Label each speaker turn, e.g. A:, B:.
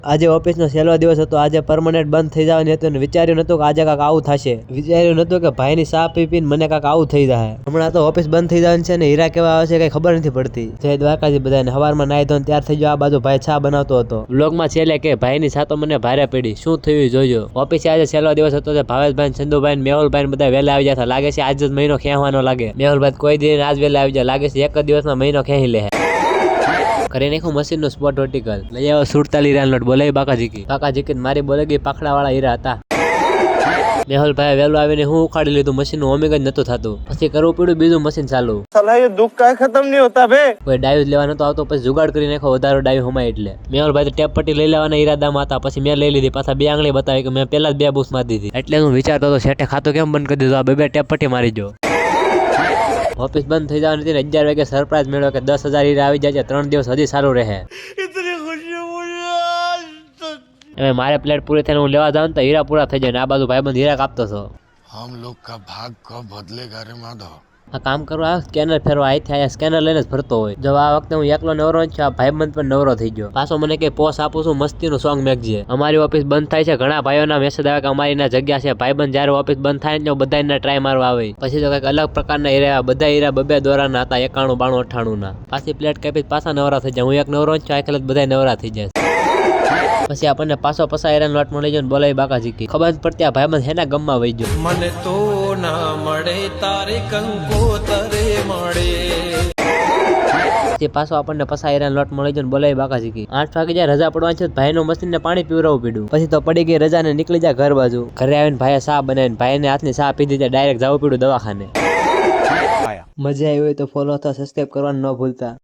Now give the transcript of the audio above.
A: આજે ઓફિસનો છેલ્લો દિવસ હતો. આજે પરમનન્ટ બંધ થઈ જવાની હતું. વિચાર્યું નતું કે આજે કાંક આવું થશે. વિચાર્યું નતું કે ભાઈની ચા પી પીને મને કાંક આવું થઈ જાય. હમણાં તો ઓફિસ બંધ થઈ જવાની છે ને હીરા કેવા આવે છે કઈ ખબર નથી પડતી. જય દ્વારકાજી બધાને. સવારમાં નાઈ ધોઈને તૈયાર થઈ ગયો. આ બાજુ ભાઈ ચા બનાવતો હતો. વ્લોગમાં છેલ્લે કે ભાઈની ચા તો મને ભારે પડી. શું થયું જોજો. ઓફિસે આજે છેલ્લો દિવસ હતો. ભાવેશભાઈ, ચંદુભાઈ, મેહુલભાઈ બધા વહેલા આવી જતા. લાગે છે આજ જ મહિનો ખેંચવાનો લાગે. મેહુલભાઈ કોઈ દી આજ વહેલા આવી જાય. લાગે છે એક જ દિવસમાં મહિનો ખેંચી લે. કરી નાખું મશીન નું સ્પોટ વર્ટિકલ. લઈ આવો 47 હીરા નોટ. બોલાવી બાકાજી મારી બોલે ગઈ પાખડા વાળા હીરા હતા. મેહુલભાઈ વહેલું આવીને હું ઉખાડી લીધું. મશીન નું ઓમેગ જ નતું થતું. પછી કરવું પડ્યું બીજું મશીન ચાલુ.
B: દુઃખ કાંઈ ખતમ નહીં હોતા બે.
A: કોઈ ડાયું લેવા નતો આવતો. પછી જુગાડ કરી નાખો વધારે ડાયું હમાય એટલે. મેહુલભાઈ તો ટેપ પટ્ટી લઈ લેવાના ઈરાદામાં હતા. પછી મેં લઈ લીધી. પાછા 2 આંગળી બતાવી કે મેં પેલા જ 2 બૂસ મારી દીધી. એટલે હું વિચારતો હતો શેઠે ખાતું કેમ બંધ કરી દીધું. આ 2 ટેપ પટ્ટી મારી જો. ઓફિસ બંધ થઈ જવાની હતી ને 11 વાગે સરપ્રાઈઝ મેળવ્યો કે 10,000 હીરા આવી જાય છે. 3 દિવસ હજી સારું રહે. હવે મારે પ્લેટ પૂરી થઈને હું લેવા જાઉં તો હીરા પૂરા થઈ જાય ને આ બાજુ ભાઈબંધ હીરા કાપતો છો.
C: हम लोग का भाग कब बदलेगा रे माधव.
A: આ કામ કરવા સ્કેનર ફેરવા અહીંથી આયા સ્કેનર લઈને જ ફરતો હોય. જો આ વખતે હું એકલો નવરો છું. આ ભાઈબંધ પણ નવરો થઈ ગયો. પાછો મને કે પોસ આપું છું મસ્તીનું સોંગ મેકજે. અમારી ઓફિસ બંધ થાય છે. ઘણા ભાઈઓના મેસેજ આવે કે અમારી ના જગ્યા છે. ભાઈબંધ જયારે ઓફિસ બંધ થાય ને બધા ટ્રાય મારવા આવે. પછી તો કઈક અલગ પ્રકારના હીરા. બધા હીરા 2 દોરાના હતા. 91, 92, 98 ના. પાછી પ્લેટ કાપી પાછા નવરા થઈ જાય. હું એક નવરો છું. આ ખેલ બધા નવરા થઈ જાય. પછી આપણને પાછો પસા હીરા લોટ મળી જાય. બોલાવી બાકાજી ખબર પડતી આ ભાઈબંધ હેના ગમમાં વહી ગયો.
B: મને તો ના મળે તારે કંકોતરે મળે.
A: પાછો આપણને પસા હીરા લોટ મળી જાય. બોલાવી બાકાજી 8 વાગે જાય રજા પડવાની છે. ભાઈનો મશીન ને પાણી પીવરાવું પડ્યું. પછી તો પડી ગઈ રજા ને નીકળી જાય ઘર બાજુ. ઘરે આવીને ભાઈએ ચા બનાવીને ભાઈને હાથની ચા પીધી જાય. ડાયરેક્ટ જવું પડ્યું દવાખાને. મજા આવી હોય તો ફોલો અથવા સબસ્ક્રાઇબ કરવાનું ન ભૂલતા.